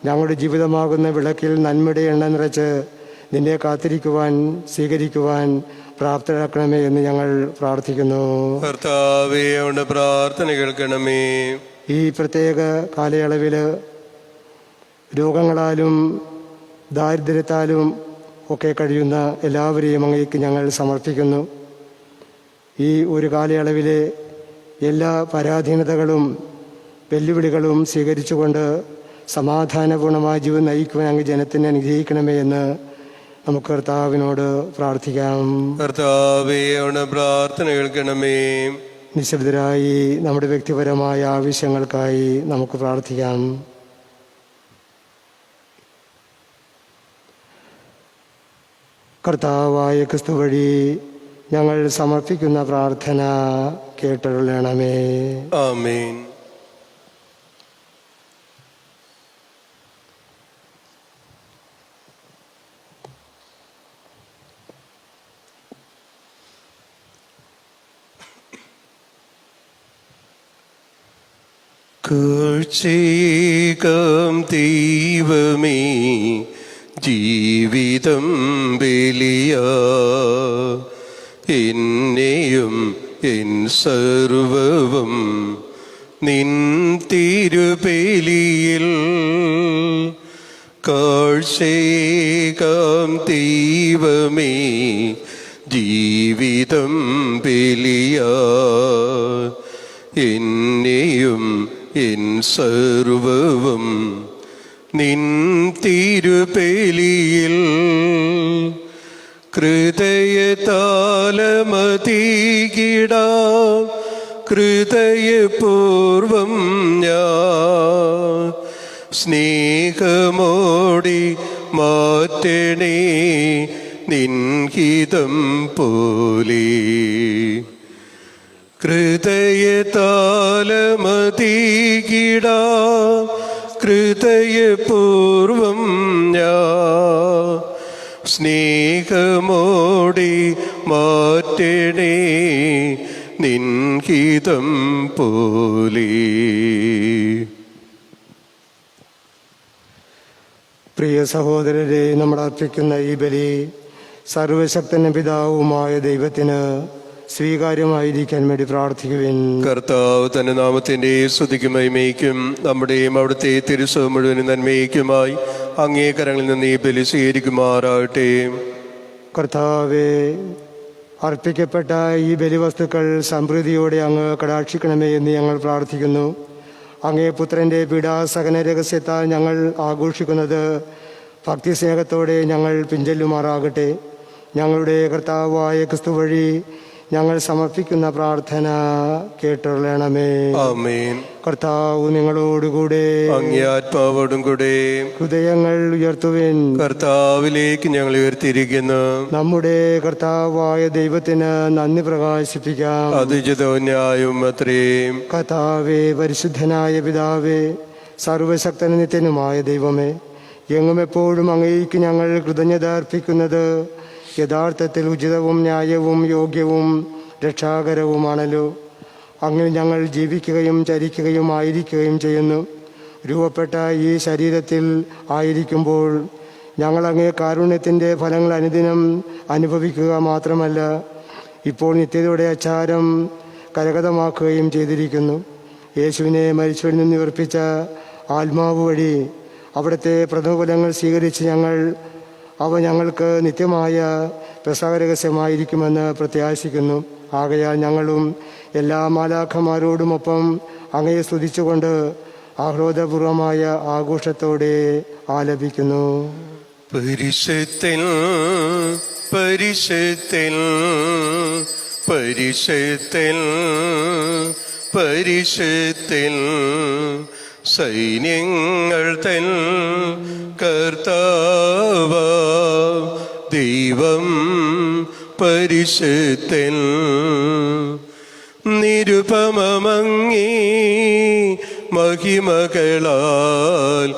ഞങ്ങളുടെ ജീവിതമാകുന്ന വിളക്കിൽ നന്മയുടെ എണ്ണ നിറച്ച് നിന്നെ കാത്തിരിക്കുവാൻ സ്വീകരിക്കുവാൻ പ്രാപ്തരാക്കണമേ എന്ന് ഞങ്ങൾ പ്രാർത്ഥിക്കുന്നു. കർത്താവേ, അവന്റെ പ്രാർത്ഥന കേൾക്കണമേ. ഈ പ്രത്യേക കാലയളവിൽ രോഗങ്ങളാലും ദാരിദ്ര്യത്താലും ഒക്കെ കഴിയുന്ന എല്ലാവരെയും അങ്ങേക്ക് ഞങ്ങൾ സമർപ്പിക്കുന്നു. ഈ ഒരു കാലയളവിലെ എല്ലാ പരാധീനതകളും വെല്ലുവിളികളും സ്വീകരിച്ചുകൊണ്ട് സമാധാനപൂർണമായ ജീവിതം നയിക്കുവാൻ അങ്ങ് ജനത്തിനെ അനുഗ്രഹിക്കണമേ എന്ന് നമുക്ക് കർത്താവിനോട് പ്രാർത്ഥിക്കാം. കർത്താവേ, അവന്റെ പ്രാർത്ഥന കേൾക്കണമേ. നിശബ്ദരായി നമ്മുടെ വ്യക്തിപരമായ ആവശ്യങ്ങൾക്കായി നമുക്ക് പ്രാർത്ഥിക്കാം. കർത്താവായ ക്രിസ്തു വഴി ഞങ്ങൾ സമർപ്പിക്കുന്ന പ്രാർത്ഥന കേട്ടരുളണമേ. ആമേൻ. കാഴ്ചയേകാം ദൈവമേ, ജീവിതം ബലിയാ, എന്നെയും എൻ സർവവും നിൻ തിരുബലിയിൽ കാഴ്ചയേകാം ദൈവമേ, ജീവിതം ബലിയാ, എന്നെയും എൻ സർവവും നിൻ തിരുബലിയിൽ ഹൃദയതാലമതികിടാം ഹൃദയപൂർവം ഞാൻ സ്നേഹമോടി മാറ്റണേ നിൻഹിതം പോലെ. ഹൃദയതാലമതീകിടാ ഹൃദയപൂർവം ഞാൻ സ്നേഹമോടി മാറ്റണേ നിൻഹിതം പോലെ. പ്രിയ സഹോദരരെ, നമ്മൾ അർപ്പിക്കുന്ന ഈ ബലി സർവശക്തനും പിതാവുമായ ദൈവത്തിന് സ്വീകാര്യമായിരിക്കാൻ വേണ്ടി പ്രാർത്ഥിക്കുവിൻ. കർത്താവ് തന്റെ നാമത്തിന്റെ സ്തുതിക്കും മഹിമയ്ക്കും നമ്മുടെയും അവിടുത്തെ തിരുസഭ മുഴുവനും നന്മയ്ക്കുമായി അങ്ങേ കരങ്ങളിൽ നിന്ന് ഈ ബലി സ്വീകരിക്കുമാറാകട്ടെ. കർത്താവേ, അർപ്പിക്കപ്പെട്ട ഈ ബലിവസ്തുക്കൾ സമൃദ്ധിയോടെ അങ്ങ് കടാക്ഷിക്കണമേ എന്ന് ഞങ്ങൾ പ്രാർത്ഥിക്കുന്നു. അങ്ങേ പുത്രൻ്റെ പീഡാസഹന രഹസ്യത്താൽ ഞങ്ങൾ ആഘോഷിക്കുന്നത് ഭക്തിസ്നേഹത്തോടെ ഞങ്ങൾ പിഞ്ചൊല്ലുമാറാകട്ടെ. ഞങ്ങളുടെ കർത്താവായ ക്രിസ്തു വഴി ഞങ്ങൾ സമർപ്പിക്കുന്ന പ്രാർത്ഥന കേട്ടുള്ളണമേ. ആമേൻ. കർത്താവ് നിങ്ങളോടുകൂടെ, അങ്ങേ ആത്മാവോടും കൂടെ. ഹൃദയങ്ങൾ ഉയർത്തുവിൻ. കർത്താവിലേക്ക് ഞങ്ങൾ ഉയർത്തിയിരിക്കുന്നു. നമ്മുടെ കർത്താവായ ദൈവത്തിന് നന്ദി പ്രകാശിപ്പിക്കാം. അത് ഉചിതവും ന്യായവും അത്രയും. കർത്താവേ, പരിശുദ്ധനായ പിതാവേ, സർവശക്തന നിത്യനുമായ ദൈവമേ, എങ്ങും എപ്പോഴും അങ്ങേക്ക് ഞങ്ങൾ കൃതജ്ഞത അർപ്പിക്കുന്നത് യഥാർത്ഥത്തിൽ ഉചിതവും ന്യായവും യോഗ്യവും രക്ഷാകരവുമാണല്ലോ. അങ്ങനെ ഞങ്ങൾ ജീവിക്കുകയും ചരിക്കുകയും ആയിരിക്കുകയും ചെയ്യുന്നു. രൂപപ്പെട്ട ഈ ശരീരത്തിൽ ആയിരിക്കുമ്പോൾ ഞങ്ങൾ അങ്ങേ കാരുണ്യത്തിൻ്റെ ഫലങ്ങൾ അനുദിനം അനുഭവിക്കുക മാത്രമല്ല, ഇപ്പോൾ നിത്യതയുടെ ആചാരം കരഗതമാക്കുകയും ചെയ്തിരിക്കുന്നു. യേശുവിനെ മരിച്ചവരിൽ നിന്ന് ഉയർപ്പിച്ച ആത്മാവ് വഴി അവിടുത്തെ പ്രതിഫലങ്ങൾ സ്വീകരിച്ച് അവ ഞങ്ങൾക്ക് നിത്യമായ പ്രസാദരഹസ്യമായിരിക്കുമെന്ന് പ്രത്യാശിക്കുന്നു. ആകയാൽ ഞങ്ങളും എല്ലാ മാലാഖമാരോടുമൊപ്പം അങ്ങയെ സ്തുതിച്ചുകൊണ്ട് ആഹ്ലാദപൂർവമായ ആഘോഷത്തോടെ ആലപിക്കുന്നു. പരിശുദ്ധൻ പരിശുദ്ധൻ പരിശുദ്ധൻ പരിശുദ്ധൻ സൈന്യങ്ങൾ തൻ കർത്താവ ദൈവം പരിശുദ്ധൻ. നിരുപമമങ്ങി മഹിമകളാൽ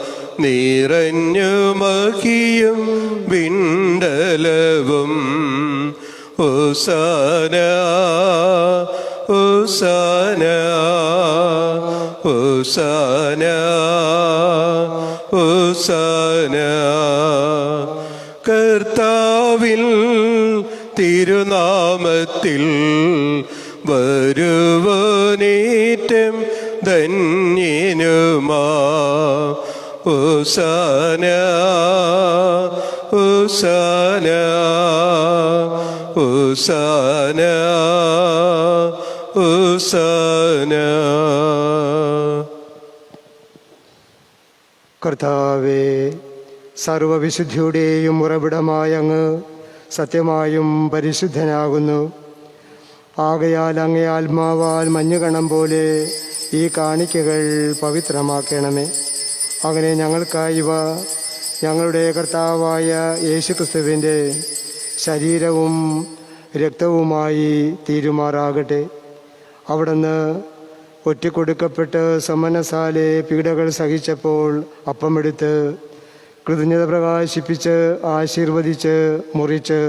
നിറഞ്ഞു മഹിയും വിണ്ടലവും. ഓസാന ഓസാന ഓസാന ഓസാന. കർത്താവിൻ തിരുനാമത്തിൽ വരുവനേറ്റം ധന്യനുമാ. ഓസാന ഓസാന ഓസാന ഓസാന. കർത്താവേ, സർവവിശുദ്ധിയുടെയും ഉറവിടമായ അങ്ങ് സത്യമായും പരിശുദ്ധനാകുന്നു. ആകയാൽ അങ്ങേ ആത്മാവാൽ മഞ്ഞുകണം പോലെ ഈ കാണിക്കകൾ പവിത്രമാക്കണമേ. അങ്ങനെ ഞങ്ങൾക്കായി ഇവ ഞങ്ങളുടെ കർത്താവായ യേശുക്രിസ്തുവിൻ്റെ ശരീരവും രക്തവുമായി തീരുമാറാകട്ടെ. അവിടുന്ന് ഒറ്റിക്കൊടുക്കപ്പെട്ട് സമ്മനസാലെ പീഡകൾ സഹിച്ചപ്പോൾ അപ്പമെടുത്ത് കൃതജ്ഞത പ്രകാശിപ്പിച്ച് ആശീർവദിച്ച് മുറിച്ച്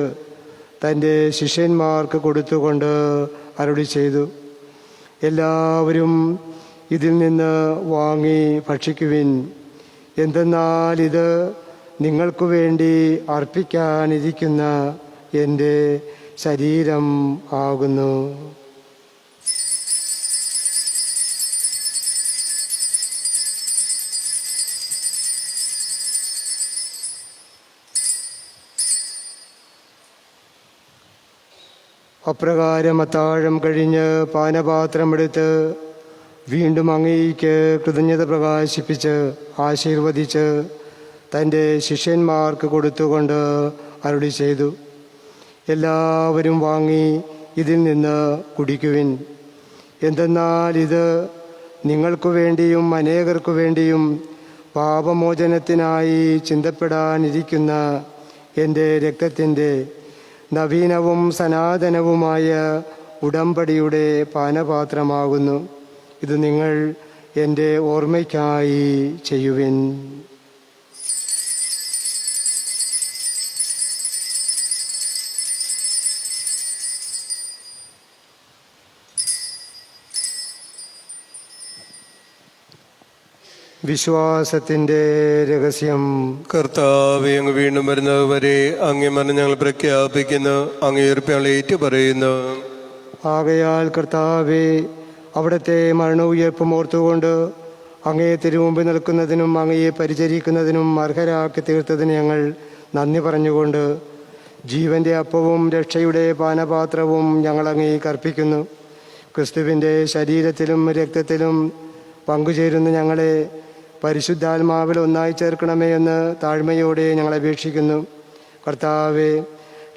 തൻ്റെ ശിഷ്യന്മാർക്ക് കൊടുത്തുകൊണ്ട് അരുളി ചെയ്തു, എല്ലാവരും ഇതിൽ നിന്ന് വാങ്ങി ഭക്ഷിക്കുവിൻ. എന്തെന്നാൽ ഇത് നിങ്ങൾക്കു വേണ്ടി അർപ്പിക്കാനിരിക്കുന്ന എൻ്റെ ശരീരം ആകുന്നു. അപ്രകാരം അത്താഴം കഴിഞ്ഞ് പാനപാത്രമെടുത്ത് വീണ്ടും അങ്ങേയ്ക്ക് കൃതജ്ഞത പ്രകാശിപ്പിച്ച് ആശീർവദിച്ച് തൻ്റെ ശിഷ്യന്മാർക്ക് കൊടുത്തുകൊണ്ട് അരുളി ചെയ്തു, എല്ലാവരും വാങ്ങി ഇതിൽ നിന്ന് കുടിക്കുവിൻ. എന്തെന്നാൽ ഇത് നിങ്ങൾക്കു വേണ്ടിയും അനേകർക്കു വേണ്ടിയും പാപമോചനത്തിനായി ചിന്തപ്പെടാനിരിക്കുന്ന എൻ്റെ രക്തത്തിൻ്റെ നവീനവും സനാതനവുമായ ഉടമ്പടിയുടെ പാനപാത്രമാകുന്നു. ഇത് നിങ്ങൾ എൻ്റെ ഓർമ്മയ്ക്കായി ചെയ്യുവിൻ. വിശ്വാസത്തിൻ്റെ രഹസ്യം. കർത്താവെ, അങ്ങ് വീണ്ടും വരുന്നവരെ അങ്ങേ മരണം ഞങ്ങൾ പ്രഖ്യാപിക്കുന്നു, അങ്ങേ ഉയർപ്പ് ഞങ്ങൾ ഏറ്റുപറയുന്നു. ആകയാൽ കർത്താവെ, അവിടുത്തെ മരണവുയർപ്പും ഓർത്തുകൊണ്ട് അങ്ങേ തിരുമുമ്പിൽ നിൽക്കുന്നതിനും അങ്ങയെ പരിചരിക്കുന്നതിനും അർഹരാക്കി തീർത്തതിന് ഞങ്ങൾ നന്ദി പറഞ്ഞുകൊണ്ട് ജീവൻ്റെ അപ്പവും രക്ഷയുടെ പാനപാത്രവും ഞങ്ങൾ അങ്ങേക്ക് അർപ്പിക്കുന്നു. ക്രിസ്തുവിൻ്റെ ശരീരത്തിലും രക്തത്തിലും പങ്കുചേരുന്ന ഞങ്ങളെ പരിശുദ്ധാത്മാവിൽ ഒന്നായി ചേർക്കണമേ എന്ന് താഴ്മയോടെ ഞങ്ങൾ അപേക്ഷിക്കുന്നു. കർത്താവെ,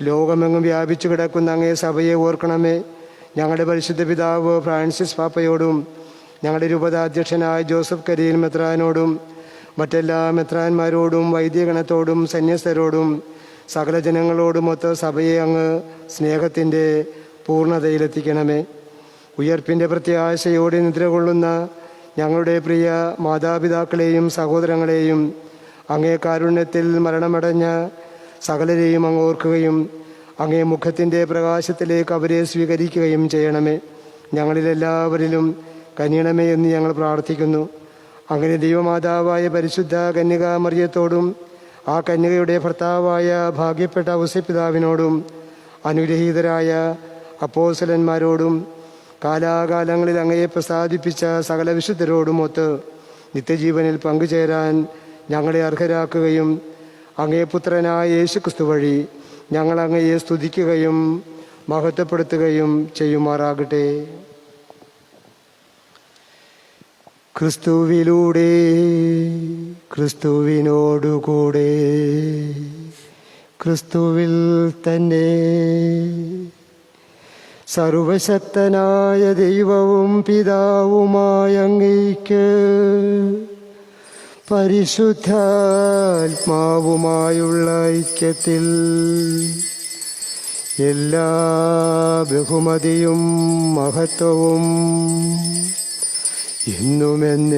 ലോകമെങ്ങും വ്യാപിച്ചു കിടക്കുന്ന അങ്ങേ സഭയെ ഓർക്കണമേ. ഞങ്ങളുടെ പരിശുദ്ധ പിതാവ് ഫ്രാൻസിസ് പാപ്പയോടും ഞങ്ങളുടെ രൂപതാധ്യക്ഷനായ ജോസഫ് കരീൽ മെത്രാനോടും മറ്റെല്ലാ മെത്രാന്മാരോടും വൈദികഗണത്തോടും സന്യസ്തരോടും സകല ജനങ്ങളോടുമൊത്ത് സഭയെ അങ്ങ് സ്നേഹത്തിൻ്റെ പൂർണ്ണതയിലെത്തിക്കണമേ. ഉയർപ്പിൻ്റെ പ്രത്യാശയോടെ നിദ്രകൊള്ളുന്ന ഞങ്ങളുടെ പ്രിയ മാതാപിതാക്കളെയും സഹോദരങ്ങളെയും അങ്ങേ കാരുണ്യത്തിൽ മരണമടഞ്ഞ സകലരെയും അങ്ങ് ഓർക്കുകയും അങ്ങേ മുഖത്തിൻ്റെ പ്രകാശത്തിലേക്ക് അവരെ സ്വീകരിക്കുകയും ചെയ്യണമേ. ഞങ്ങളിലെല്ലാവരിലും കനിയണമേ എന്ന് ഞങ്ങൾ പ്രാർത്ഥിക്കുന്നു. അങ്ങനെ ദൈവമാതാവായ പരിശുദ്ധ കന്യകാമറിയത്തോടും ആ കന്യകയുടെ ഭർത്താവായ ഭാഗ്യപ്പെട്ട ഔസേപ്പിതാവിനോടും അനുഗ്രഹീതരായ അപ്പോസ്തലന്മാരോടും കാലാകാലങ്ങളിൽ അങ്ങയെ പ്രസാദിപ്പിച്ച സകല വിശുദ്ധരോടുമൊത്ത് നിത്യജീവനിൽ പങ്കുചേരാൻ ഞങ്ങളെ അർഹരാക്കുകയും അങ്ങേ പുത്രനായ യേശുക്രിസ്തു വഴി ഞങ്ങൾ അങ്ങയെ സ്തുതിക്കുകയും മഹത്വപ്പെടുത്തുകയും ചെയ്യുമാറാകട്ടെ. ക്രിസ്തുവിലൂടെ, ക്രിസ്തുവിനോടുകൂടെ, ക്രിസ്തുവിൽ തന്നെ സർവശക്തനായ ദൈവവും പിതാവുമായ അങ്ങയ്ക്ക് പരിശുദ്ധാത്മാവുമായുള്ള ഐക്യത്തിൽ എല്ലാ ബഹുമതിയും മഹത്വവും എന്നുമെന്നേക്കും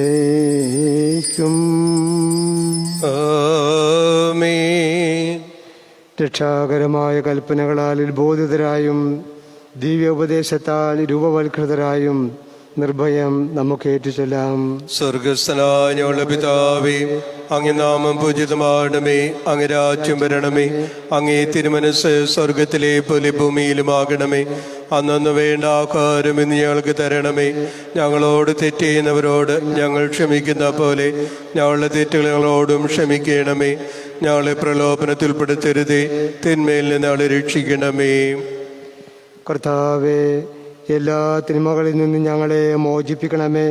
ആമേൻ. രക്ഷാകരമായ കൽപ്പനകളാൽ ഉത്ബോധിതരായും ദിവ്യോപദേശത്താൽ രൂപവൽകൃതരായും നിർഭയം നമുക്ക് ഏറ്റുചൊല്ലാം. സ്വർഗസ്ഥനായ ഞങ്ങളുടെ പിതാവേ, അങ്ങേ നാമം പൂജിതമാകണമേ, അങ്ങേ രാജ്യം വരണമേ, അങ്ങേ തിരുമനസ് സ്വർഗത്തിലെ പോലെ ഭൂമിയിലുമാകണമേ. അന്നു വേണ്ട ആഹാരം ഇന്ന് ഞങ്ങൾക്ക് തരണമേ. ഞങ്ങളോട് തെറ്റ് ചെയ്യുന്നവരോട് ഞങ്ങൾ ക്ഷമിക്കുന്ന പോലെ ഞങ്ങളുടെ തെറ്റുകൾ ഞങ്ങളോടും ക്ഷമിക്കണമേ. ഞങ്ങളെ പ്രലോഭനത്തിൽ ഉൾപ്പെടുത്തരുതേ, തിന്മയിൽ നിന്ന് ഞങ്ങളെ രക്ഷിക്കണമേ. കർത്താവേ, എല്ലാ തിന്മകളിൽ നിന്നും ഞങ്ങളെ മോചിപ്പിക്കണമേ.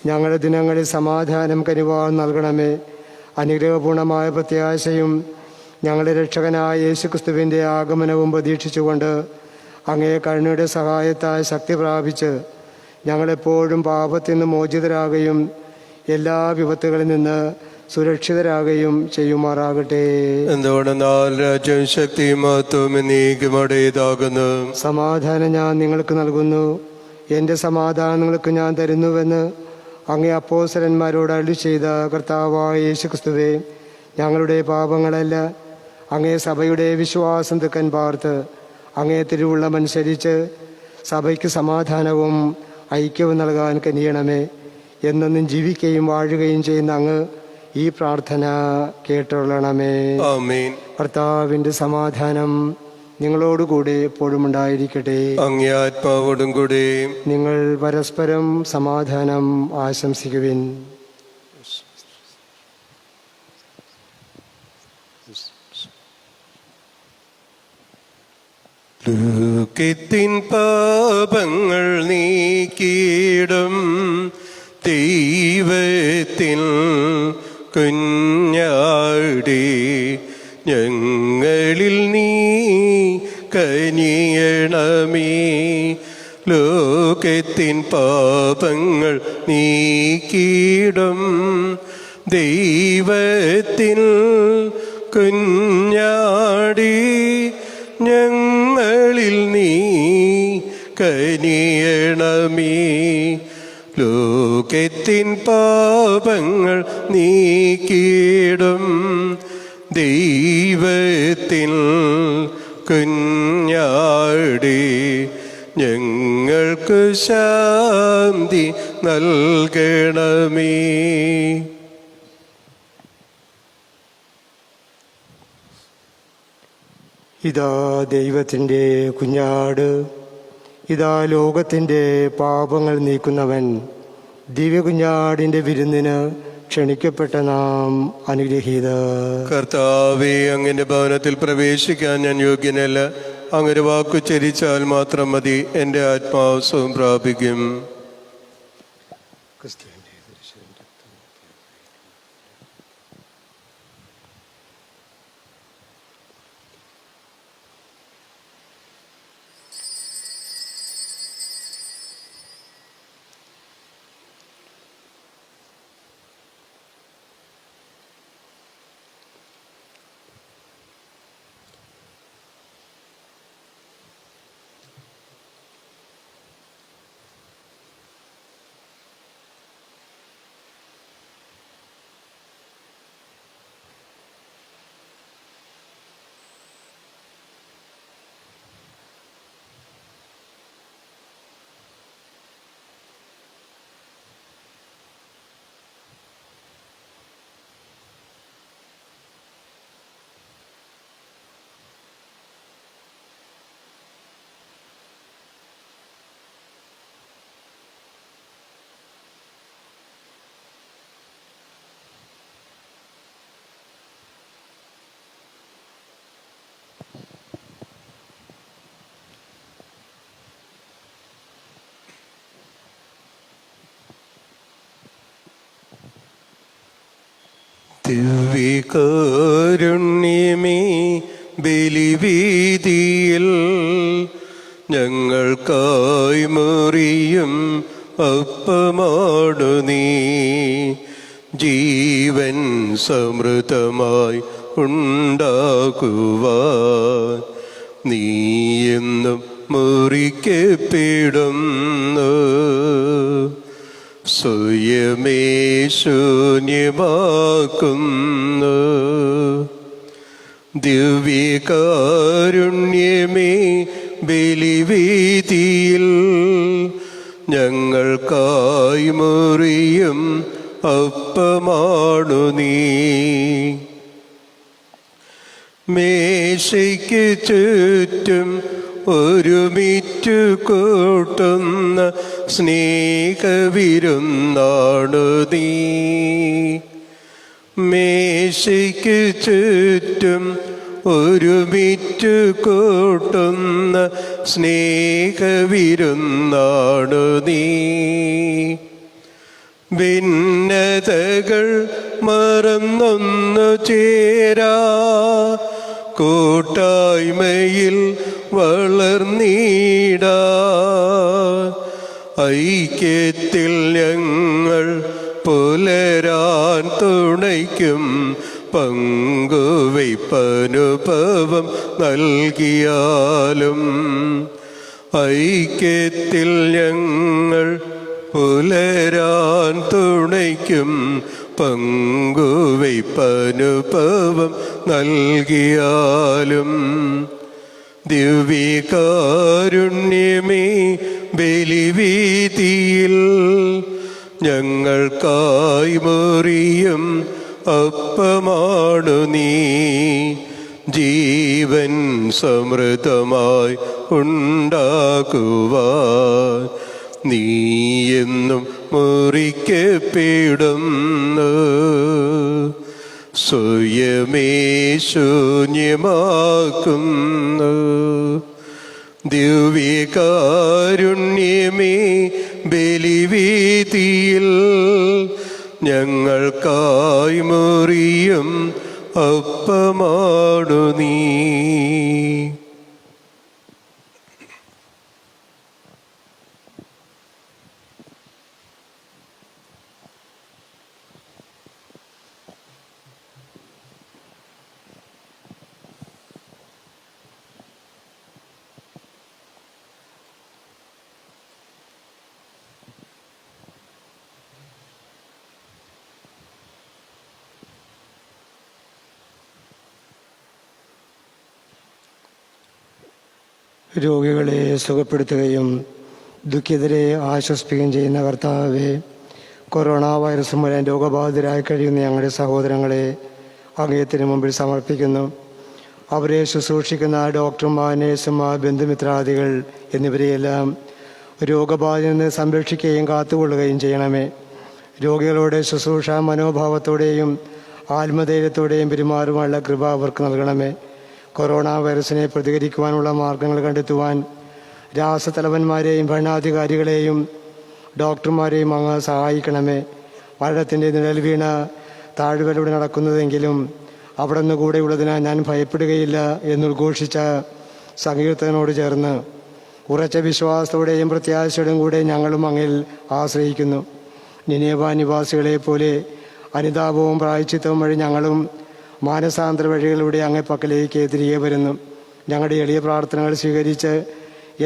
ഞങ്ങളുടെ ദിനങ്ങളിൽ സമാധാനം കനിവാൻ നൽകണമേ. അനുഗ്രഹപൂർണമായ പ്രത്യാശയും ഞങ്ങളുടെ രക്ഷകനായ യേശുക്രിസ്തുവിൻ്റെ ആഗമനവും പ്രതീക്ഷിച്ചുകൊണ്ട് അങ്ങേ കരുണയുടെ സഹായത്താൽ ശക്തി പ്രാപിച്ച് ഞങ്ങളെപ്പോഴും പാപത്തിൽ നിന്ന് മോചിതരാകുകയും എല്ലാ വിപത്തുകളിൽ നിന്ന് സുരക്ഷിതരാകുകയും ചെയ്യുമാറാകട്ടെ. എന്തുകൊണ്ടെന്നാൽ രാജ്യം ശക്തിയും മഹത്വവും എന്നേക്കും അവിടേതാകുന്നു. സമാധാനം ഞാൻ നിങ്ങൾക്ക് നൽകുന്നു, എൻ്റെ സമാധാനം നിങ്ങൾക്ക് ഞാൻ തരുന്നുവെന്ന് അങ്ങേ അപ്പോസ്തലന്മാരോട് അരുളി ചെയ്ത കർത്താവായ യേശുക്രിസ്തുവേ, ഞങ്ങളുടെ പാപങ്ങളല്ല അങ്ങേ സഭയുടെ വിശ്വാസം തെക്കൻ പാർത്ത് അങ്ങേ തിരുവുള്ളമനുസരിച്ച് സഭയ്ക്ക് സമാധാനവും ഐക്യവും നൽകാൻ കനിയണമേ. എന്നെന്നും ജീവിക്കുകയും വാഴുകയും ചെയ്യുന്ന അങ്ങ് ഈ പ്രാർത്ഥന കേട്ടുകൊള്ളണമേ. ആമേൻ. കർത്താവിൻ്റെ സമാധാനം നിങ്ങളോടുകൂടെ എപ്പോഴും ഉണ്ടായിരിക്കട്ടെ. അങ്ങേ ആത്മാവോടും കൂടെ. നിങ്ങൾ പരസ്പരം സമാധാനം ആശംസിക്കുവിൻ. ലോകത്തിൻ പാപങ്ങൾ നീക്കിയിടും ദൈവത്തിൻ കുഞ്ഞാടി, ഞങ്ങളിൽ നീ കനിയണമേ. ലോകത്തിൻ പാപങ്ങൾ നീക്കിയിടും ദൈവത്തിൻ കുഞ്ഞാടി ഞങ്ങളിൽ നീ കനിയണമേ. ലോകത്തിൻ പാപങ്ങൾ നീക്കിയിടും ദൈവത്തിൻ കുഞ്ഞാടി ഞങ്ങൾക്ക് ശാന്തി നൽകണമേ. ഇതാ ദൈവത്തിൻ്റെ കുഞ്ഞാട്, ഇതാ ലോകത്തിൻ്റെ പാപങ്ങൾ നീക്കുന്നവൻ. ദിവ്യകുഞ്ഞാടിൻ്റെ വിരുന്നിന് ക്ഷണിക്കപ്പെട്ട നാം അനുഗ്രഹീത. കർത്താവേ, അങ്ങയുടെ ഭവനത്തിൽ പ്രവേശിക്കാൻ ഞാൻ യോഗ്യനല്ല. അങ്ങൊരു വാക്കു ചരിച്ചാൽ മാത്രം മതി, എൻ്റെ ആത്മാവ് സുഖം പ്രാപിക്കും. ദിവ്യകാരുണ്യമേ, ബലിവീതിയിൽ ഞങ്ങൾക്കായി മുറിയും അപ്പമാണു നീ. ജീവൻ സമൃദ്ധമായി ഉണ്ടാകുവാൻ നീ എന്നും മുറിക്കപ്പെടുന്നു. സ്വയമേ ശൂന്യമാക്കുന്നു. ദിവ്യകാരുണ്യമേ, ബലിവീതിയിൽ ഞങ്ങൾക്കായി മുറിയും അപ്പമാണു നീ. മേശയ്ക്ക് ചുറ്റും ഒരുമിച്ചു കൂട്ടുന്ന സ്നേഹവിരുന്നാണു നീ. മേശയ്ക്ക് ചുറ്റും ഒരുമിച്ചു കൂട്ടുന്ന സ്നേഹവിരുന്നാണു നീ. ഭിന്നതകൾ മറന്നൊന്നു ചേരാ കൂട്ടായ്മയിൽ വളർന്നീടാ. ഐക്യത്തിൽ ഞങ്ങൾ പുലരാൻ തുണയ്ക്കും പങ്കുവയ്പ്പനുഭവം നൽകിയാലും. ഐക്യത്തിൽ ഞങ്ങൾ പുലരാൻ തുണയ്ക്കും പങ്കുവയ്പ്പനുഭവം നൽകിയാലും. ദിവ്യകാരുണ്യമേ, ബലിവീതിയിൽ ഞങ്ങൾക്കായി മുറിയും അപ്പമാണു നീ. ജീവൻ സമൃദ്ധമായി ഉണ്ടാകുവാൻ നീ എന്നും മുറിക്കപ്പെടുന്നു. സ്വയമേ ശൂന്യമാക്കുന്നു. ദിവ്യകാരുണ്യമേ, ബലിവീതിയിൽ ഞങ്ങൾക്കായി മുറിയും അപ്പമാണു നീ. രോഗികളെ സുഖപ്പെടുത്തുകയും ദുഃഖിതരെ ആശ്വസിപ്പിക്കുകയും ചെയ്യുന്ന കർത്താവെ, കൊറോണ വൈറസ് മൂലം രോഗബാധിതരായി കഴിയുന്ന ഞങ്ങളുടെ സഹോദരങ്ങളെ അങ്ങേത്തിന് മുമ്പിൽ സമർപ്പിക്കുന്നു. അവരെ ശുശ്രൂഷിക്കുന്ന ഡോക്ടർമാർ, നഴ്സുമാർ, ബന്ധുമിത്രാദികൾ എന്നിവരെയെല്ലാം രോഗബാധയിൽ നിന്ന് സംരക്ഷിക്കുകയും കാത്തുകൊള്ളുകയും ചെയ്യണമേ. രോഗികളോട് ശുശ്രൂഷ മനോഭാവത്തോടെയും ആത്മധൈര്യത്തോടെയും പെരുമാറുവാനുള്ള കൃപ അവർക്ക് നൽകണമേ. കൊറോണ വൈറസിനെ പ്രതികരിക്കുവാനുള്ള മാർഗങ്ങൾ കണ്ടെത്തുവാൻ രാസതലവന്മാരെയും ഭരണാധികാരികളെയും ഡോക്ടർമാരെയും അങ്ങ് സഹായിക്കണമേ. മരണത്തിൻ്റെ നിഴൽ വീണ താഴ്വരയിലൂടെ നടക്കുന്നതെങ്കിലും അവിടെ നിന്ന് കൂടെയുള്ളതിനാൽ ഞാൻ ഭയപ്പെടുകയില്ല എന്നുദ്ഘോഷിച്ച സങ്കീർത്തനോട് ചേർന്ന് ഉറച്ച വിശ്വാസത്തോടെയും പ്രത്യാശയോടും കൂടെ ഞങ്ങളും അങ്ങിൽ ആശ്രയിക്കുന്നു. നിനേവ നിവാസികളെ പോലെ അനുതാപവും പ്രായശ്ചിത്തവും വഴി ഞങ്ങളും മാനസാന്തര വഴികളിലൂടെ അങ്ങേ പക്കലേക്ക് തിരികെ വരുന്നു. ഞങ്ങളുടെ എളിയ പ്രാർത്ഥനകൾ സ്വീകരിച്ച്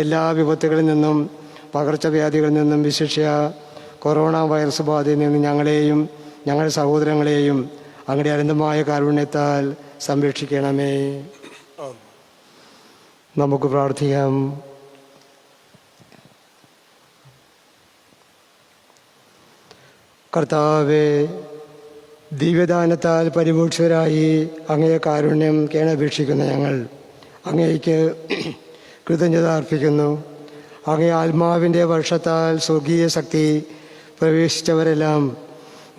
എല്ലാ വിപത്തുകളിൽ നിന്നും പകർച്ചവ്യാധികളിൽ നിന്നും വിശിഷ്യ കൊറോണ വൈറസ് ബാധയിൽ നിന്നും ഞങ്ങളെയും ഞങ്ങളുടെ സഹോദരങ്ങളെയും അങ്ങയുടെ അനന്തമായ കാരുണ്യത്താൽ സംരക്ഷിക്കണമേ. നമുക്ക് പ്രാർത്ഥിക്കാം. കർത്താവേ, ദിവ്യദാനത്താൽ പരിപോഷിതരായി അങ്ങയെ കാരുണ്യം കേണപേക്ഷിക്കുന്ന ഞങ്ങൾ അങ്ങേക്ക് കൃതജ്ഞത അർപ്പിക്കുന്നു. അങ്ങേ ആത്മാവിൻ്റെ വർഷത്താൽ സ്വർഗീയ ശക്തി പ്രവേശിച്ചവരെല്ലാം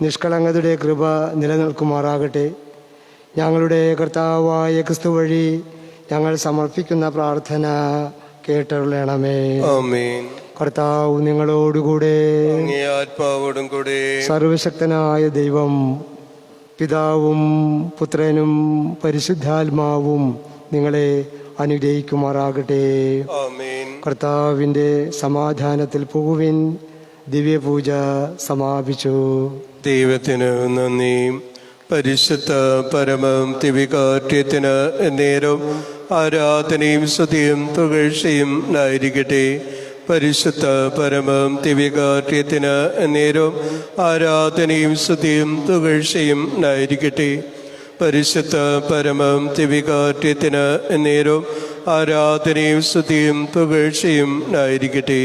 നിഷ്കളങ്കതയുടെ കൃപ നിലനിൽക്കുമാറാകട്ടെ. ഞങ്ങളുടെ കർത്താവായ ക്രിസ്തു വഴി ഞങ്ങൾ സമർപ്പിക്കുന്ന പ്രാർത്ഥന കേട്ടരുളണമേ. ആമേൻ. കർത്താവ് നിങ്ങളോടുകൂടെ, അങ്ങേ ആത്മാവോടും കൂടെ. സർവശക്തനായ ദൈവം പിതാവും പുത്രനും പരിശുദ്ധാത്മാവും നിങ്ങളെ അനുഗ്രഹിക്കുമാറാകട്ടെ. ആമേൻ. കർത്താവിൻ്റെ സമാധാനത്തിൽ പോകുവിൻ. ദിവ്യപൂജ സമാപിച്ചു. ദൈവത്തിന് നന്ദി. പരിശുദ്ധ പരമം ദിവ്യകാരുണ്യത്തിന് നേരം ആരാധനയും സ്തുതിയും പുകഴ്ചയും ആയിരിക്കട്ടെ. പരിശുദ്ധ പരമം ദിവ്യകാരുണ്യത്തിന് നേരം ആരാധനയും സ്തുതിയും പുകഴ്ചയും ആയിരിക്കട്ടെ. പരിശുദ്ധ പരമം ദിവ്യകാരുണ്യത്തിന് നേരം ആരാധനയും സ്തുതിയും പുകഴ്ചയും ആയിരിക്കട്ടെ.